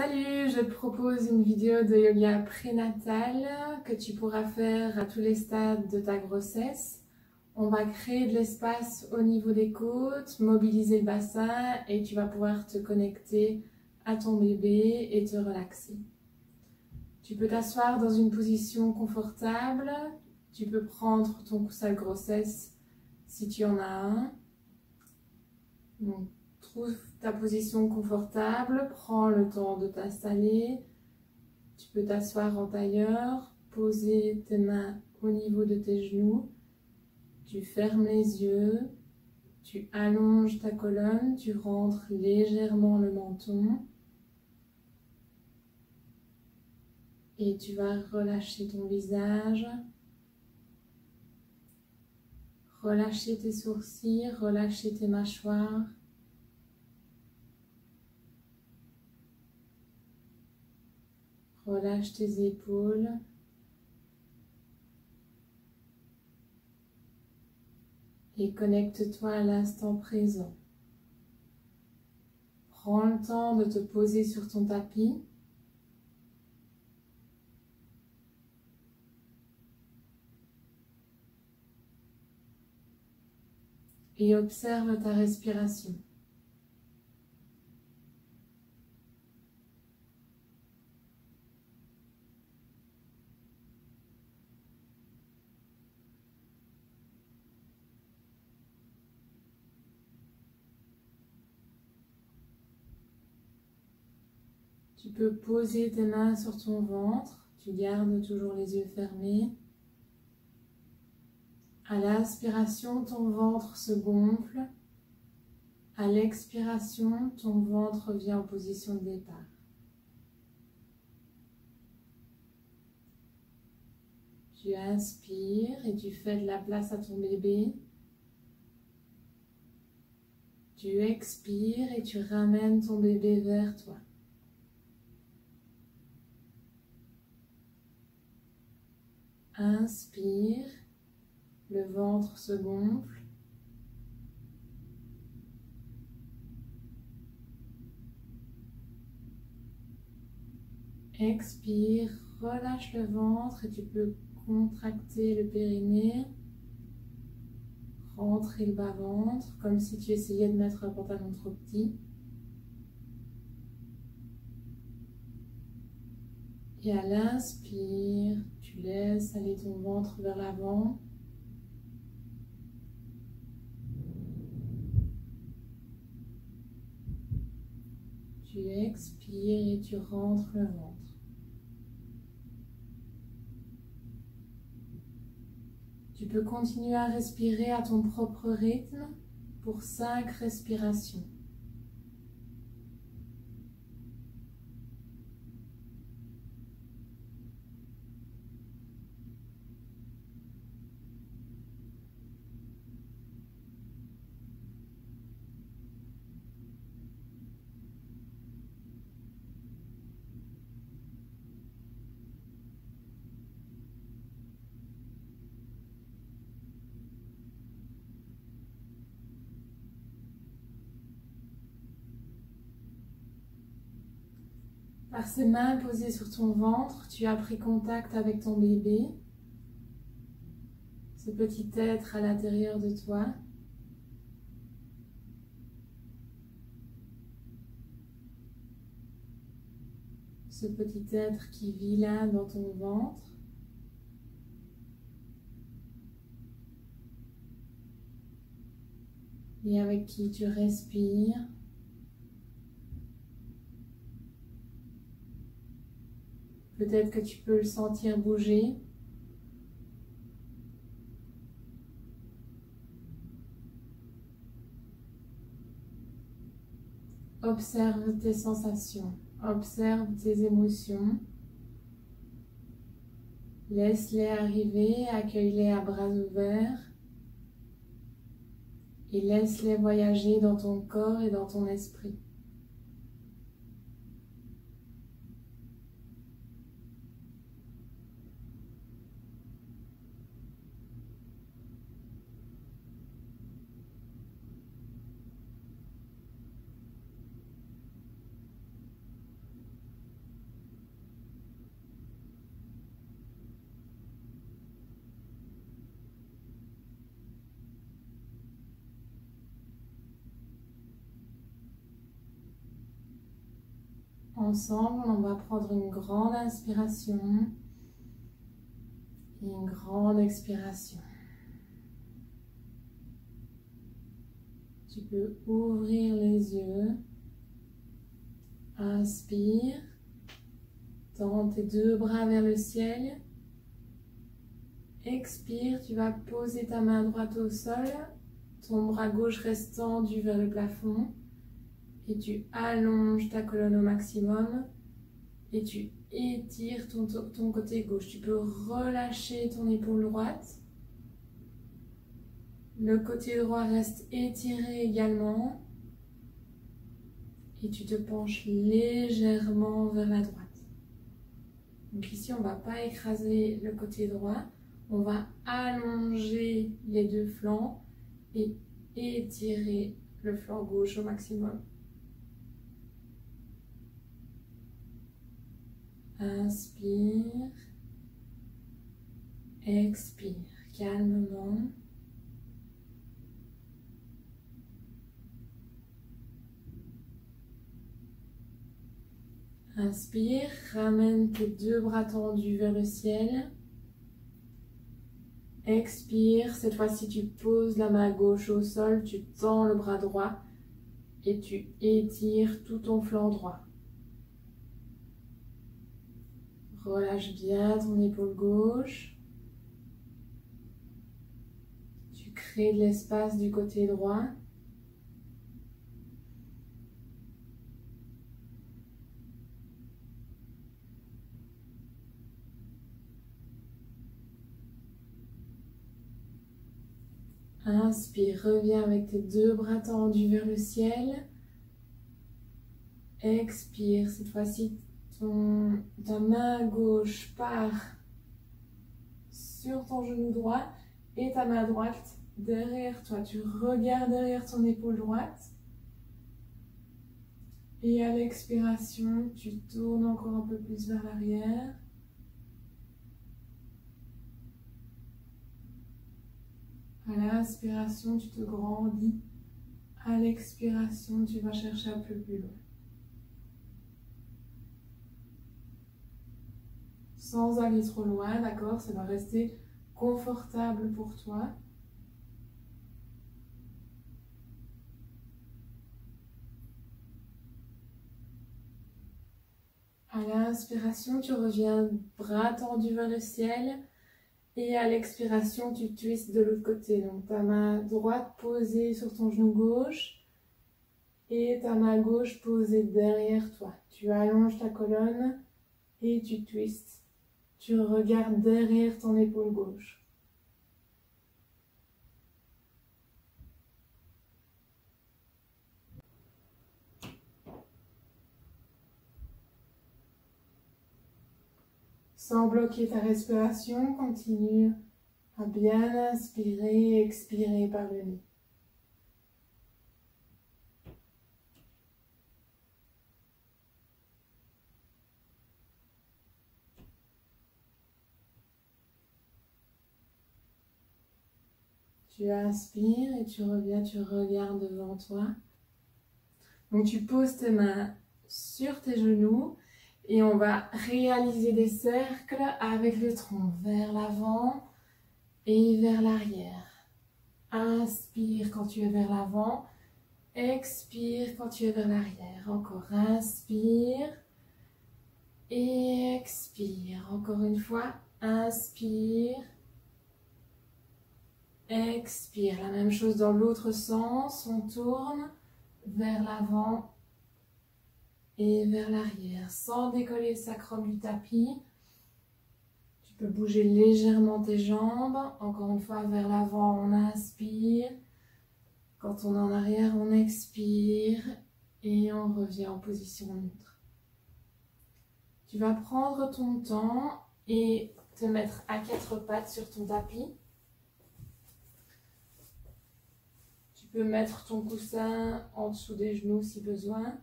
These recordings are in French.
Salut, je te propose une vidéo de yoga prénatal que tu pourras faire à tous les stades de ta grossesse. On va créer de l'espace au niveau des côtes, mobiliser le bassin et tu vas pouvoir te connecter à ton bébé et te relaxer. Tu peux t'asseoir dans une position confortable, tu peux prendre ton coussin de grossesse si tu en as un. Donc, trouve ta position confortable, prends le temps de t'installer. Tu peux t'asseoir en tailleur, poser tes mains au niveau de tes genoux. Tu fermes les yeux, tu allonges ta colonne, tu rentres légèrement le menton. Et tu vas relâcher ton visage. Relâcher tes sourcils, relâcher tes mâchoires. Relâche tes épaules. Et connecte-toi à l'instant présent. Prends le temps de te poser sur ton tapis. Et observe ta respiration. Tu peux poser tes mains sur ton ventre. Tu gardes toujours les yeux fermés. À l'inspiration, ton ventre se gonfle. À l'expiration, ton ventre revient en position de départ. Tu inspires et tu fais de la place à ton bébé. Tu expires et tu ramènes ton bébé vers toi. Inspire, le ventre se gonfle. Expire, relâche le ventre et tu peux contracter le périnée. Rentrer le bas-ventre comme si tu essayais de mettre un pantalon trop petit. Et à l'inspire, tu laisses aller ton ventre vers l'avant. Tu expires et tu rentres le ventre. Tu peux continuer à respirer à ton propre rythme pour 5 respirations. Par ces mains posées sur ton ventre, tu as pris contact avec ton bébé, ce petit être à l'intérieur de toi. Ce petit être qui vit là dans ton ventre. Et avec qui tu respires. Peut-être que tu peux le sentir bouger. Observe tes sensations, observe tes émotions. Laisse-les arriver, accueille-les à bras ouverts. Et laisse-les voyager dans ton corps et dans ton esprit. ensemble, on va prendre une grande inspiration et une grande expiration. Tu peux ouvrir les yeux. Inspire. Tends tes deux bras vers le ciel. Expire, tu vas poser ta main droite au sol, ton bras gauche reste tendu vers le plafond et tu allonges ta colonne au maximum et tu étires ton côté gauche. Tu peux relâcher ton épaule droite. Le côté droit reste étiré également et tu te penches légèrement vers la droite. Donc ici, on ne va pas écraser le côté droit. On va allonger les deux flancs et étirer le flanc gauche au maximum. Inspire, expire calmement. Inspire, ramène tes deux bras tendus vers le ciel. Expire, cette fois-ci tu poses la main gauche au sol, tu tends le bras droit et tu étires tout ton flanc droit. Relâche bien ton épaule gauche. Tu crées de l'espace du côté droit. Inspire, reviens avec tes deux bras tendus vers le ciel. Expire, cette fois-ci, ta main gauche part sur ton genou droit et ta main droite derrière toi. Tu regardes derrière ton épaule droite. Et à l'expiration, tu tournes encore un peu plus vers l'arrière. À l'inspiration, tu te grandis. À l'expiration, tu vas chercher un peu plus loin. Sans aller trop loin, d'accord? Ça va rester confortable pour toi. À l'inspiration, tu reviens bras tendus vers le ciel. Et à l'expiration, tu twists de l'autre côté. Donc ta main droite posée sur ton genou gauche et ta main gauche posée derrière toi. Tu allonges ta colonne et tu twistes. Tu regardes derrière ton épaule gauche. Sans bloquer ta respiration, continue à bien inspirer et expirer par le nez. Tu inspires et tu reviens, tu regardes devant toi. Donc tu poses tes mains sur tes genoux. Et on va réaliser des cercles avec le tronc vers l'avant et vers l'arrière. Inspire quand tu es vers l'avant. Expire quand tu es vers l'arrière. Encore inspire. Et expire. Encore une fois. Inspire. Expire. La même chose dans l'autre sens. On tourne vers l'avant et vers l'arrière, sans décoller le sacrum du tapis. Tu peux bouger légèrement tes jambes. Encore une fois, vers l'avant, on inspire. Quand on est en arrière, on expire. Et on revient en position neutre. Tu vas prendre ton temps et te mettre à quatre pattes sur ton tapis. Tu peux mettre ton coussin en dessous des genoux si besoin.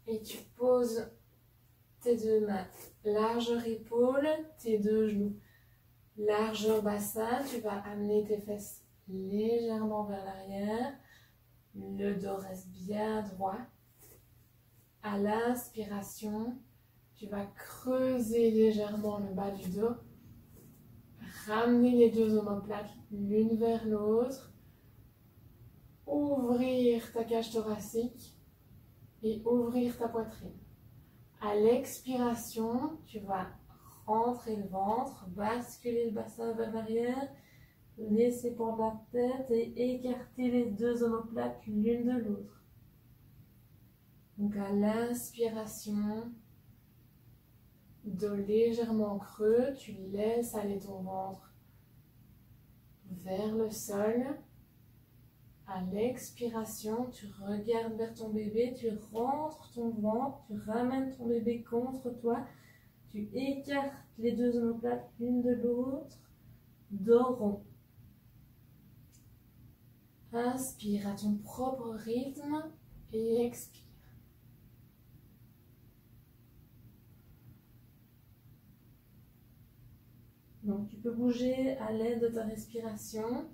Et tu poses tes deux mains, largeur épaule, tes deux genoux, largeur bassin. Tu vas amener tes fesses légèrement vers l'arrière. Le dos reste bien droit. À l'inspiration, tu vas creuser légèrement le bas du dos, ramener les deux omoplates l'une vers l'autre, ouvrir ta cage thoracique et ouvrir ta poitrine. À l'expiration, tu vas rentrer le ventre, basculer le bassin vers l'arrière, laisser pendre la tête et écarter les deux omoplates l'une de l'autre. Donc à l'inspiration, dos légèrement creux, tu laisses aller ton ventre vers le sol. À l'expiration, tu regardes vers ton bébé, tu rentres ton ventre, tu ramènes ton bébé contre toi, tu écartes les deux omoplates l'une de l'autre, dos rond. Inspire à ton propre rythme et expire. Donc tu peux bouger à l'aide de ta respiration.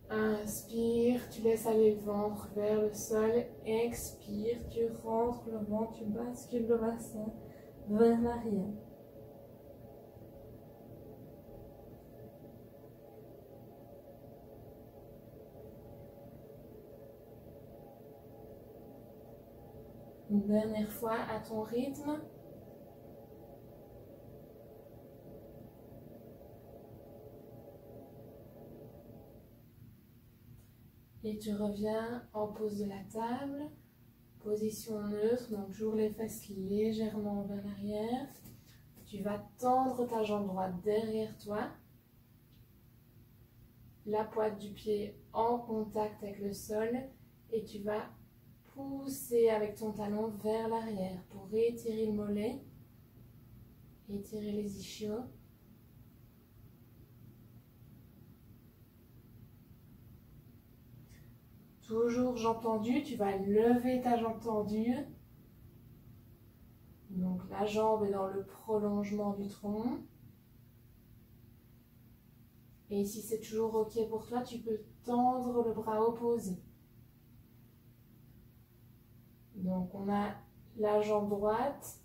Inspire, tu laisses aller le ventre vers le sol. Expire, tu rentres le ventre, tu bascules le bassin vers l'arrière. Une dernière fois à ton rythme. Et tu reviens en pose de la table, position neutre, donc j'ouvre les fesses légèrement vers l'arrière. Tu vas tendre ta jambe droite derrière toi, la pointe du pied en contact avec le sol et tu vas pousser avec ton talon vers l'arrière pour étirer le mollet, étirer les ischios. Toujours jambe tendue, tu vas lever ta jambe tendue. Donc la jambe est dans le prolongement du tronc. Et si c'est toujours OK pour toi, tu peux tendre le bras opposé. Donc on a la jambe droite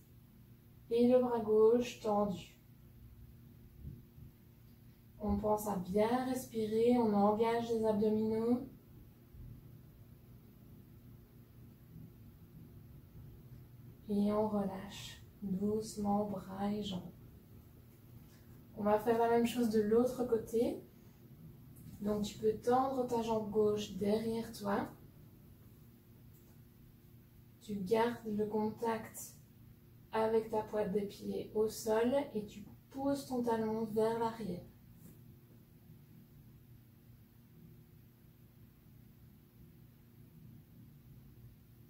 et le bras gauche tendu. On pense à bien respirer, on engage les abdominaux. Et on relâche doucement bras et jambes. On va faire la même chose de l'autre côté. Donc tu peux tendre ta jambe gauche derrière toi. Tu gardes le contact avec ta pointe des pieds au sol et tu pousses ton talon vers l'arrière.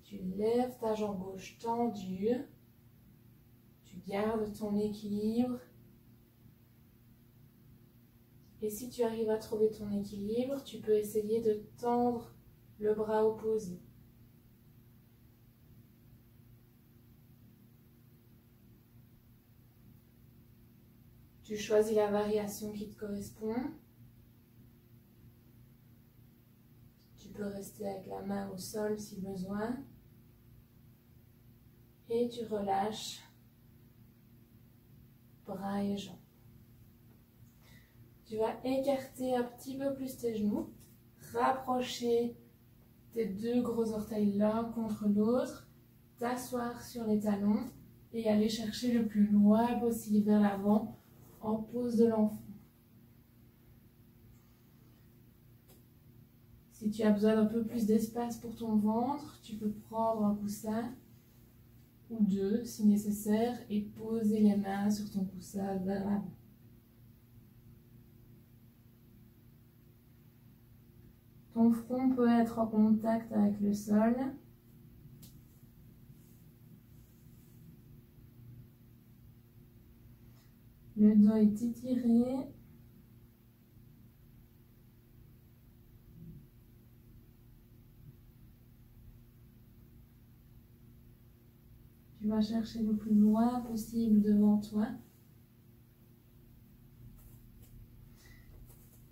Tu lèves ta jambe gauche tendue. Tu gardes ton équilibre. Et si tu arrives à trouver ton équilibre, tu peux essayer de tendre le bras opposé. Tu choisis la variation qui te correspond. Tu peux rester avec la main au sol si besoin. Et tu relâches bras et jambes. Tu vas écarter un petit peu plus tes genoux, rapprocher tes deux gros orteils l'un contre l'autre, t'asseoir sur les talons et aller chercher le plus loin possible vers l'avant en pose de l'enfant. Si tu as besoin d'un peu plus d'espace pour ton ventre, tu peux prendre un coussin ou deux si nécessaire et poser les mains sur ton coussin vers l'avant. Ton front peut être en contact avec le sol. Le dos est étiré. Tu vas chercher le plus loin possible devant toi.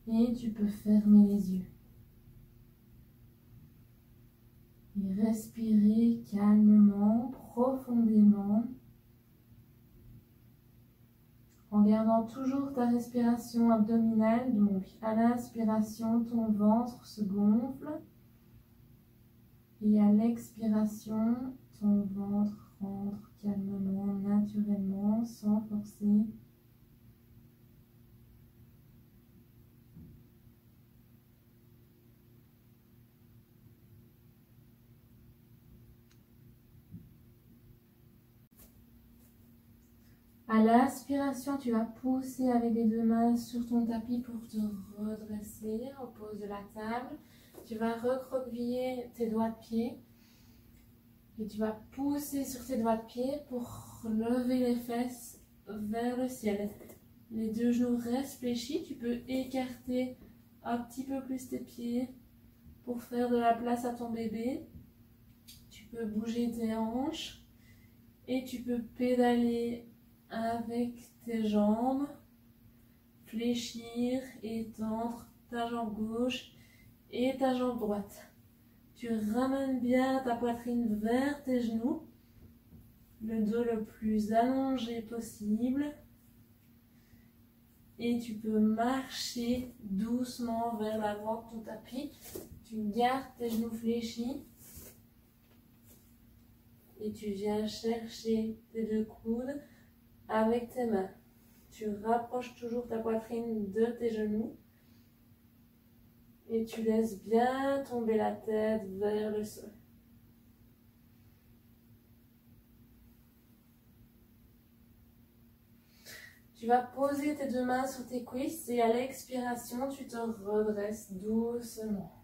Et tu peux fermer les yeux. Et respirer calmement. gardant toujours ta respiration abdominale. Donc à l'inspiration, ton ventre se gonfle et à l'expiration, ton ventre rentre calmement, naturellement, sans forcer. À l'inspiration, tu vas pousser avec les deux mains sur ton tapis pour te redresser au pose de la table. Tu vas recroqueviller tes doigts de pied et tu vas pousser sur tes doigts de pied pour lever les fesses vers le ciel. Les deux genoux restent fléchis. Tu peux écarter un petit peu plus tes pieds pour faire de la place à ton bébé. Tu peux bouger tes hanches et tu peux pédaler avec tes jambes, fléchir et tendre ta jambe gauche et ta jambe droite. Tu ramènes bien ta poitrine vers tes genoux, le dos le plus allongé possible. Et tu peux marcher doucement vers l'avant de ton tapis. Tu gardes tes genoux fléchis. Et tu viens chercher tes deux coudes avec tes mains. Tu rapproches toujours ta poitrine de tes genoux. Et tu laisses bien tomber la tête vers le sol. Tu vas poser tes deux mains sur tes cuisses et à l'expiration, tu te redresses doucement.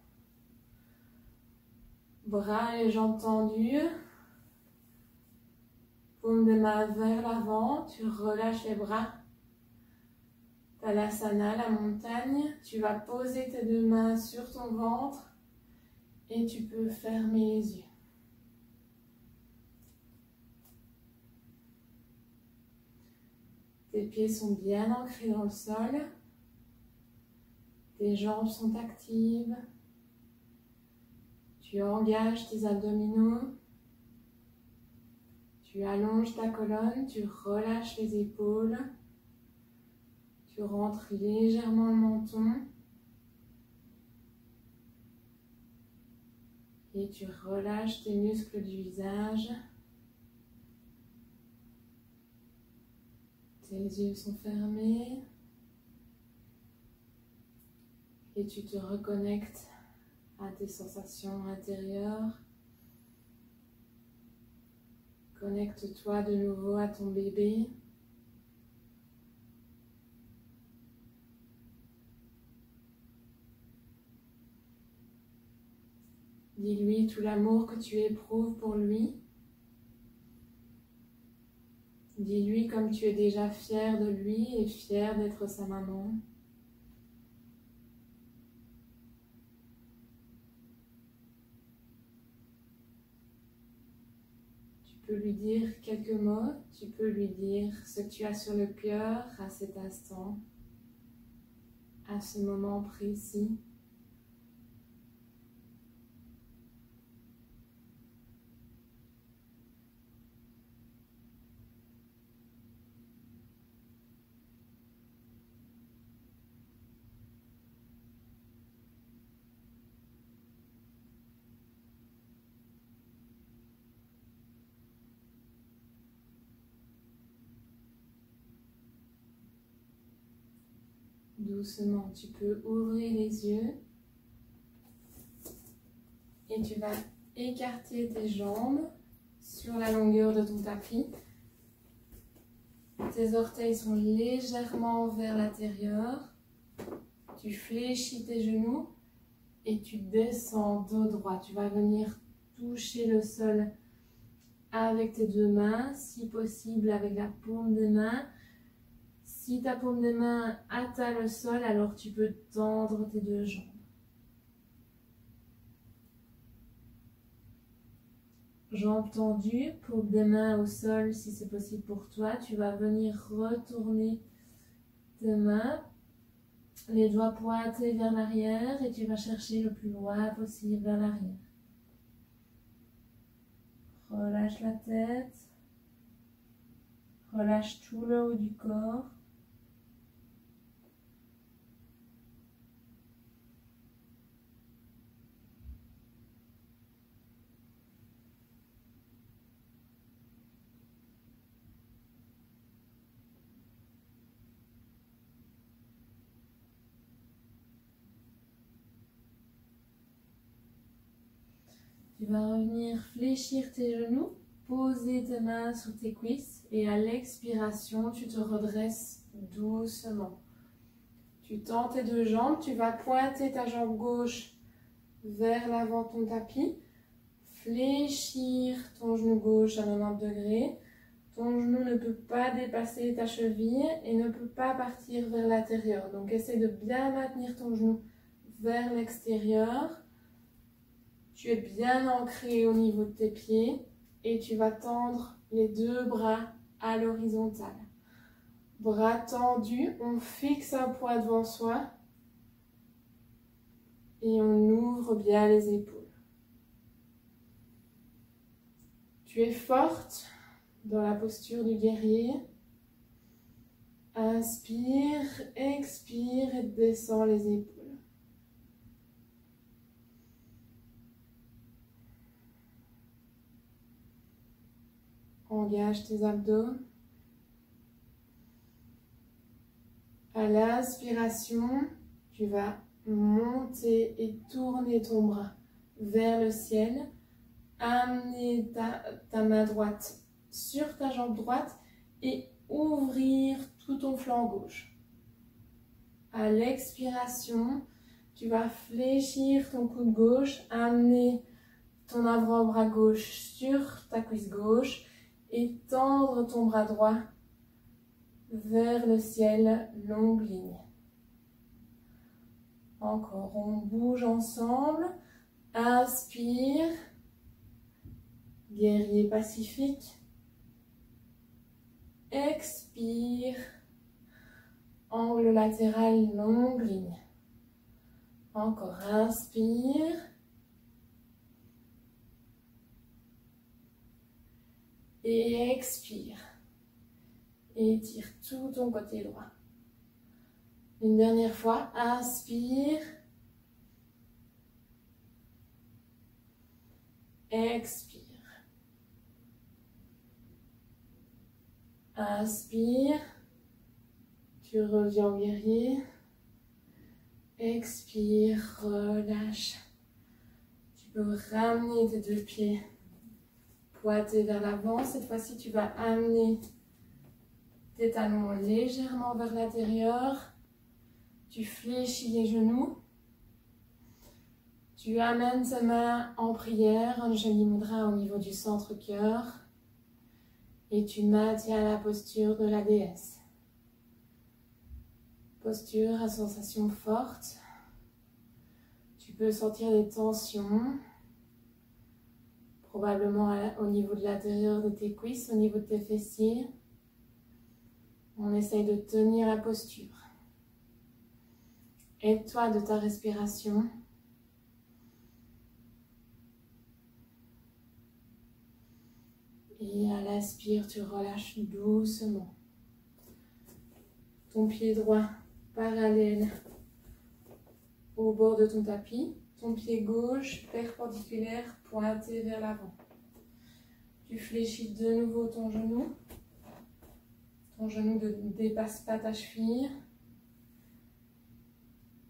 Bras et jambes tendues. Paume de main vers l'avant, tu relâches les bras. Talasana, la montagne. Tu vas poser tes deux mains sur ton ventre et tu peux fermer les yeux. Tes pieds sont bien ancrés dans le sol. Tes jambes sont actives. Tu engages tes abdominaux. Tu allonges ta colonne, tu relâches les épaules. Tu rentres légèrement le menton. Et tu relâches tes muscles du visage. Tes yeux sont fermés. Et tu te reconnectes à tes sensations intérieures. Connecte-toi de nouveau à ton bébé. Dis-lui tout l'amour que tu éprouves pour lui. Dis-lui comme tu es déjà fier de lui et fier d'être sa maman. Tu peux lui dire quelques mots, tu peux lui dire ce que tu as sur le cœur à cet instant, à ce moment précis. Doucement, tu peux ouvrir les yeux et tu vas écarter tes jambes sur la longueur de ton tapis. Tes orteils sont légèrement vers l'intérieur. Tu fléchis tes genoux et tu descends dos droit. Tu vas venir toucher le sol avec tes deux mains, si possible avec la paume des mains. Si ta paume des mains atteint le sol, alors tu peux tendre tes deux jambes. Jambes tendues, paume des mains au sol si c'est possible pour toi. Tu vas venir retourner tes mains, les doigts pointés vers l'arrière et tu vas chercher le plus loin possible vers l'arrière. Relâche la tête, relâche tout le haut du corps. Tu vas revenir fléchir tes genoux, poser tes mains sur tes cuisses et à l'expiration, tu te redresses doucement. Tu tends tes deux jambes, tu vas pointer ta jambe gauche vers l'avant de ton tapis, fléchir ton genou gauche à 90 degrés. Ton genou ne peut pas dépasser ta cheville et ne peut pas partir vers l'intérieur. Donc, essaie de bien maintenir ton genou vers l'extérieur. Tu es bien ancré au niveau de tes pieds et tu vas tendre les deux bras à l'horizontale. Bras tendus, on fixe un poids devant soi et on ouvre bien les épaules. Tu es forte dans la posture du guerrier. Inspire, expire et descends les épaules. Engage tes abdos. À l'inspiration, tu vas monter et tourner ton bras vers le ciel. Amener ta main droite sur ta jambe droite et ouvrir tout ton flanc gauche. À l'expiration, tu vas fléchir ton coude gauche, amener ton avant-bras gauche sur ta cuisse gauche et tendre ton bras droit vers le ciel, longue ligne. Encore, on bouge ensemble. Inspire, guerrier pacifique. Expire, angle latéral, longue ligne. Encore, inspire. Et expire. Étire tout ton côté droit. Une dernière fois, inspire. Expire. Inspire. Tu reviens en guerrier. Expire, relâche. Tu peux ramener tes deux pieds pointés vers l'avant. Cette fois-ci, tu vas amener tes talons légèrement vers l'intérieur. Tu fléchis les genoux. Tu amènes tes mains en prière, un joli mudra au niveau du centre-cœur. Et tu maintiens la posture de la déesse. Posture à sensation forte. Tu peux sentir des tensions. Probablement au niveau de l'intérieur de tes cuisses, au niveau de tes fessiers. On essaye de tenir la posture. Aide-toi de ta respiration. Et à l'inspire, tu relâches doucement. Ton pied droit parallèle au bord de ton tapis. Ton pied gauche perpendiculaire pointé vers l'avant. Tu fléchis de nouveau ton genou. Ton genou ne dépasse pas ta cheville.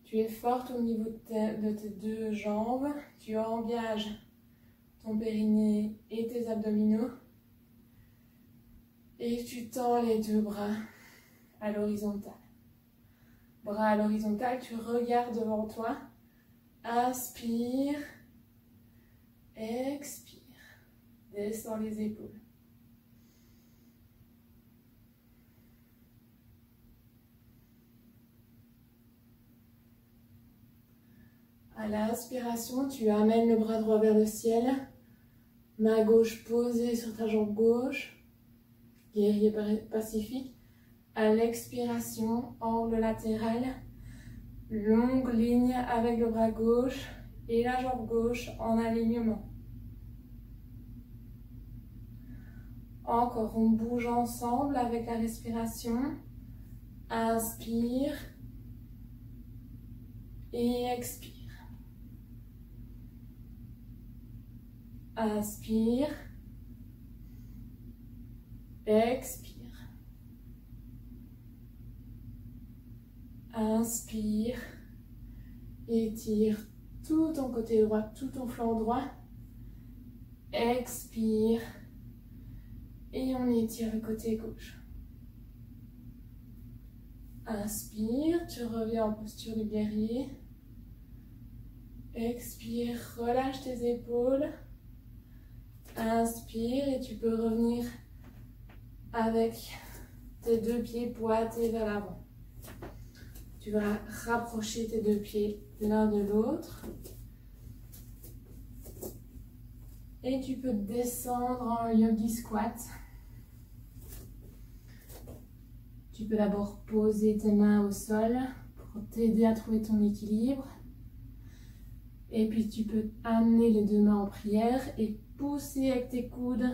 Tu es forte au niveau de tes deux jambes. Tu engages ton périnée et tes abdominaux. Et tu tends les deux bras à l'horizontale. Bras à l'horizontale, tu regardes devant toi. Inspire. Expire. Descends les épaules. À l'inspiration, tu amènes le bras droit vers le ciel. Main gauche posée sur ta jambe gauche. Guerrier pacifique. À l'expiration, angle latéral. Longue ligne avec le bras gauche et la jambe gauche en alignement. Encore, on bouge ensemble avec la respiration. Inspire et expire. Inspire. Expire. Inspire. Étire tout ton côté droit, tout ton flanc droit. Expire. Et on étire le côté gauche. Inspire, tu reviens en posture du guerrier. Expire, relâche tes épaules. Inspire et tu peux revenir avec tes deux pieds pointés vers l'avant. Tu vas rapprocher tes deux pieds l'un de l'autre. Et tu peux descendre en yogi squat. Tu peux d'abord poser tes mains au sol pour t'aider à trouver ton équilibre. Et puis tu peux amener les deux mains en prière et pousser avec tes coudes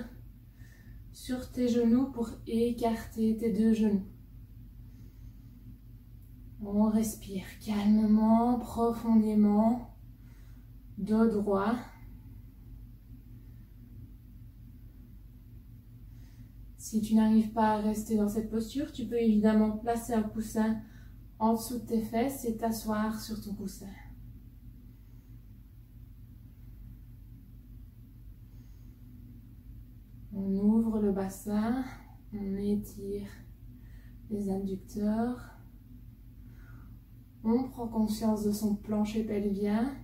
sur tes genoux pour écarter tes deux genoux. On respire calmement, profondément, dos droit. Si tu n'arrives pas à rester dans cette posture, tu peux évidemment placer un coussin en dessous de tes fesses et t'asseoir sur ton coussin. On ouvre le bassin, on étire les adducteurs. On prend conscience de son plancher pelvien.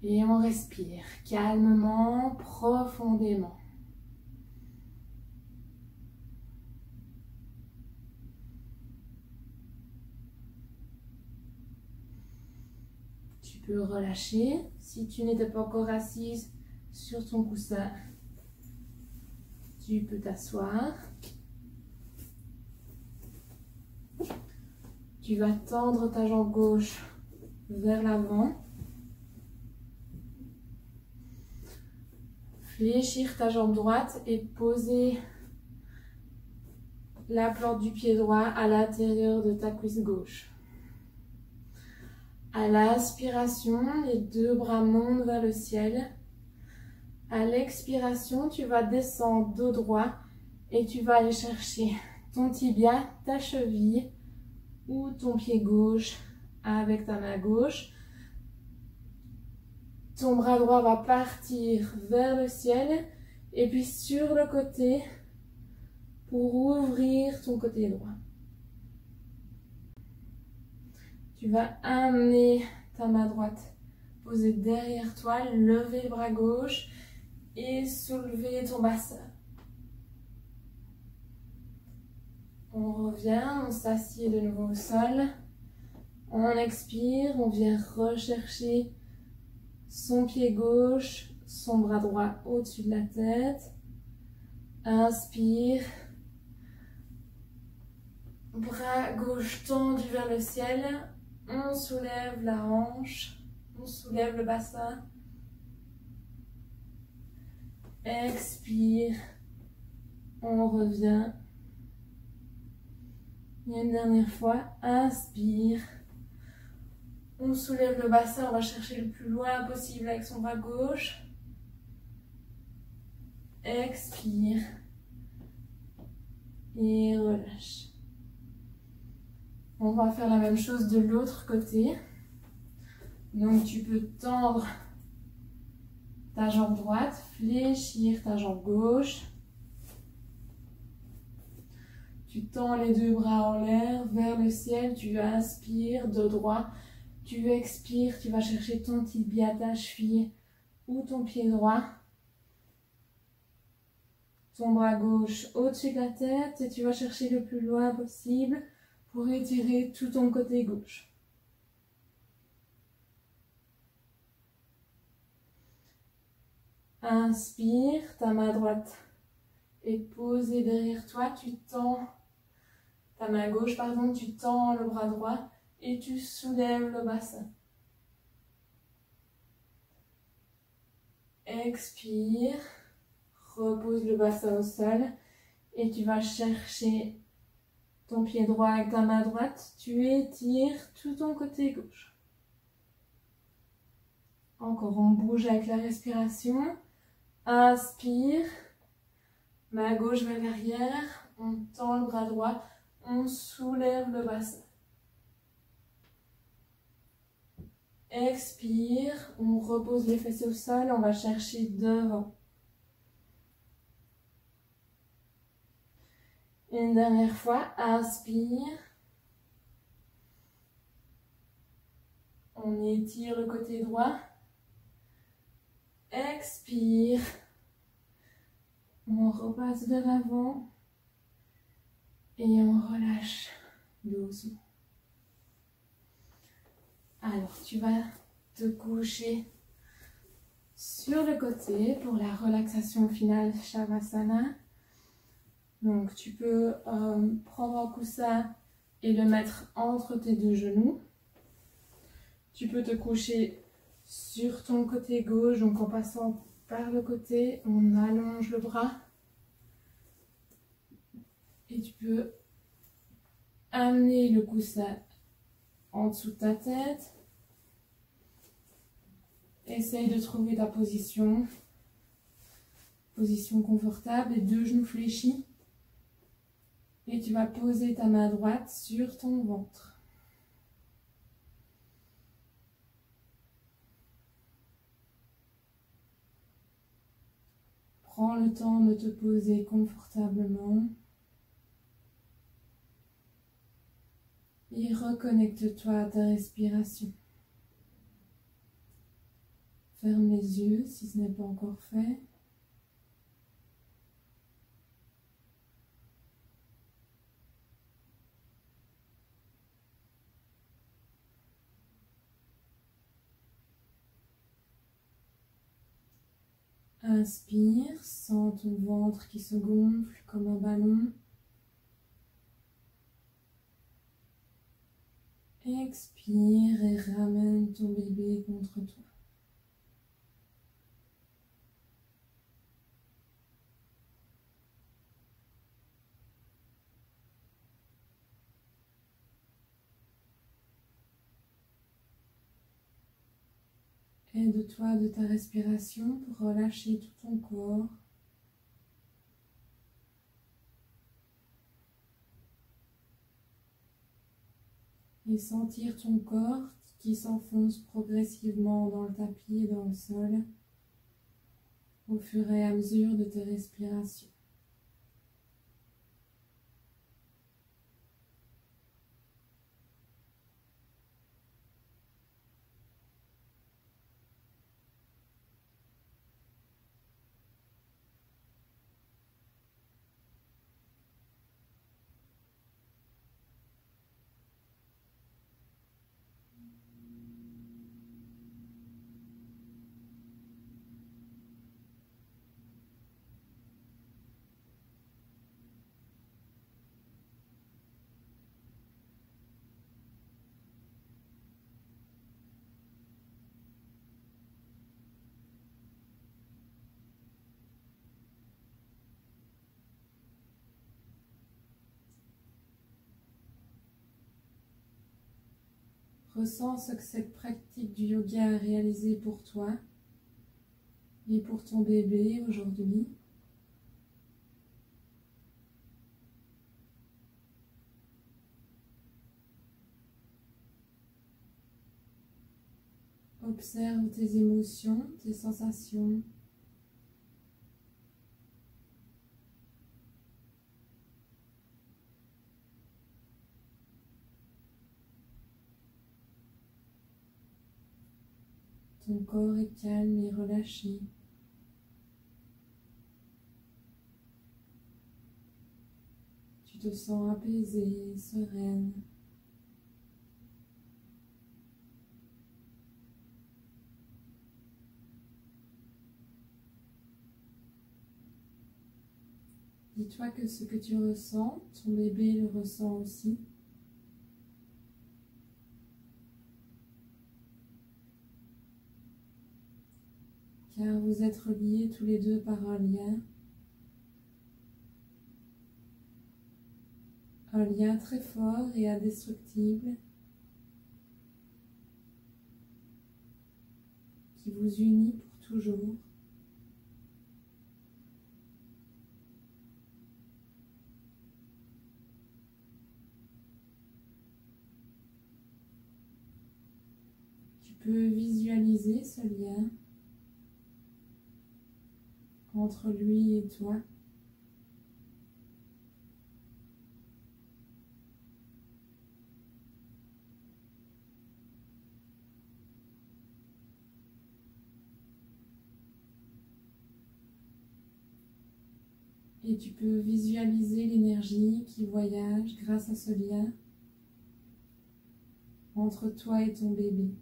Et on respire calmement, profondément. Tu peux relâcher. Si tu n'étais pas encore assise sur ton coussin, tu peux t'asseoir. Tu vas tendre ta jambe gauche vers l'avant. Fléchir ta jambe droite et poser la plante du pied droit à l'intérieur de ta cuisse gauche. À l'inspiration, les deux bras montent vers le ciel. À l'expiration, tu vas descendre dos droit et tu vas aller chercher ton tibia, ta cheville ou ton pied gauche avec ta main gauche. Ton bras droit va partir vers le ciel et puis sur le côté pour ouvrir ton côté droit. Tu vas amener ta main droite posée derrière toi, lever le bras gauche et soulever ton bassin. On revient, on s'assied de nouveau au sol. On expire, on vient rechercher son pied gauche, son bras droit au-dessus de la tête. Inspire. Bras gauche tendu vers le ciel. On soulève la hanche. On soulève le bassin. Expire. On revient. Et une dernière fois. Inspire. On soulève le bassin, on va chercher le plus loin possible avec son bras gauche. Expire. Et relâche. On va faire la même chose de l'autre côté. Donc tu peux tendre ta jambe droite, fléchir ta jambe gauche. Tu tends les deux bras en l'air vers le ciel, tu inspires, dos droit. Tu expires, tu vas chercher ton tibia, ta cheville ou ton pied droit. Ton bras gauche au-dessus de la tête et tu vas chercher le plus loin possible pour étirer tout ton côté gauche. Inspire, ta main droite est posée derrière toi, tu tends ta main gauche, pardon, tu tends le bras droit. Et tu soulèves le bassin. Expire. Repose le bassin au sol. Et tu vas chercher ton pied droit avec ta main droite. Tu étires tout ton côté gauche. Encore, on bouge avec la respiration. Inspire. Main gauche vers l'arrière. On tend le bras droit. On soulève le bassin. Expire, on repose les fesses au sol, on va chercher devant. Une dernière fois, inspire. On étire le côté droit. Expire. On repasse de l'avant. Et on relâche doucement. Alors, tu vas te coucher sur le côté pour la relaxation finale Shavasana. Donc, tu peux prendre un coussin et le mettre entre tes deux genoux. Tu peux te coucher sur ton côté gauche, donc en passant par le côté, on allonge le bras. Et tu peux amener le coussin en dessous de ta tête. Essaye de trouver ta position. Position confortable, les deux genoux fléchis. Et tu vas poser ta main droite sur ton ventre. Prends le temps de te poser confortablement. Et reconnecte-toi à ta respiration. Ferme les yeux si ce n'est pas encore fait. Inspire, sens ton ventre qui se gonfle comme un ballon. Expire et ramène ton bébé contre toi. Aide-toi de ta respiration pour relâcher tout ton corps. Et sentir ton corps qui s'enfonce progressivement dans le tapis et dans le sol au fur et à mesure de tes respirations. Ressens ce que cette pratique du yoga a réalisé pour toi et pour ton bébé aujourd'hui. Observe tes émotions, tes sensations. Ton corps est calme et relâché. Tu te sens apaisée, sereine. Dis-toi que ce que tu ressens, ton bébé le ressent aussi. Car vous êtes reliés tous les deux par un lien très fort et indestructible qui vous unit pour toujours. Tu peux visualiser ce lien entre lui et toi. Et tu peux visualiser l'énergie qui voyage grâce à ce lien entre toi et ton bébé.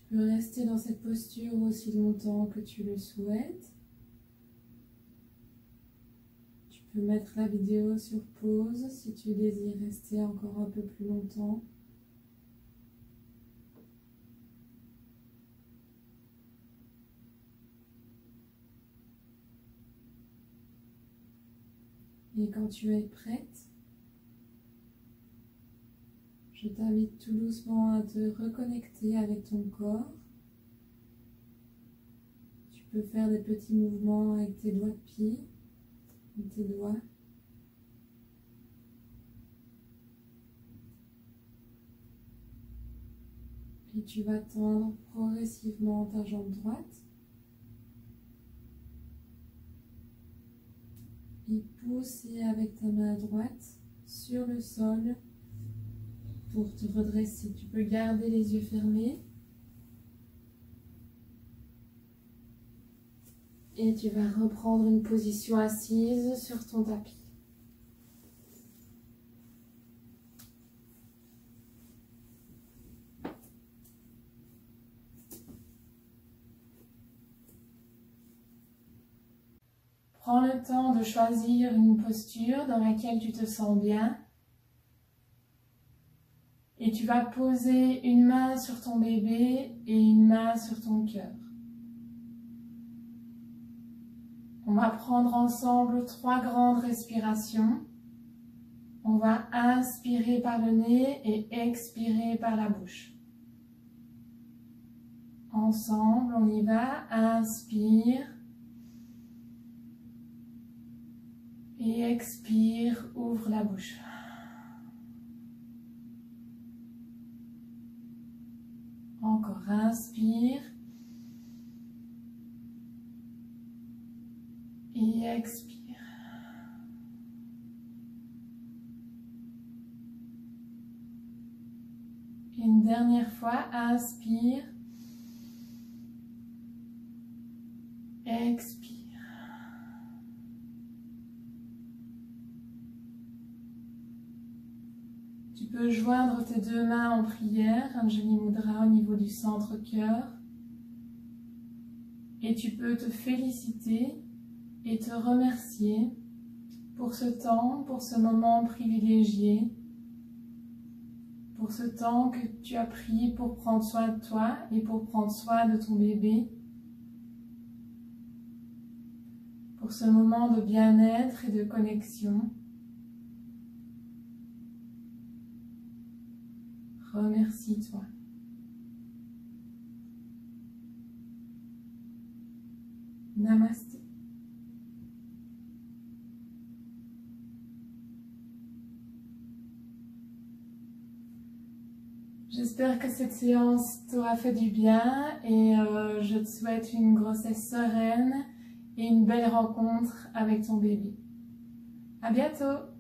Tu peux rester dans cette posture aussi longtemps que tu le souhaites. Tu peux mettre la vidéo sur pause si tu désires rester encore un peu plus longtemps. Et quand tu es prête, je t'invite tout doucement à te reconnecter avec ton corps. Tu peux faire des petits mouvements avec tes doigts de pied et tes doigts. Et tu vas tendre progressivement ta jambe droite. Et pousser avec ta main droite sur le sol pour te redresser. Tu peux garder les yeux fermés. Et tu vas reprendre une position assise sur ton tapis. Prends le temps de choisir une posture dans laquelle tu te sens bien. Et tu vas poser une main sur ton bébé et une main sur ton cœur. On va prendre ensemble 3 grandes respirations. On va inspirer par le nez et expirer par la bouche. Ensemble, on y va. Inspire. Et expire, ouvre la bouche. Encore, inspire. Et expire. Et une dernière fois, inspire. Expire. Tu peux joindre tes 2 mains en prière, Anjali Mudra au niveau du centre-cœur. Et tu peux te féliciter et te remercier pour ce temps, pour ce moment privilégié, pour ce temps que tu as pris pour prendre soin de toi et pour prendre soin de ton bébé, pour ce moment de bien-être et de connexion. Remercie-toi. Namasté. J'espère que cette séance t'aura fait du bien et je te souhaite une grossesse sereine et une belle rencontre avec ton bébé. À bientôt!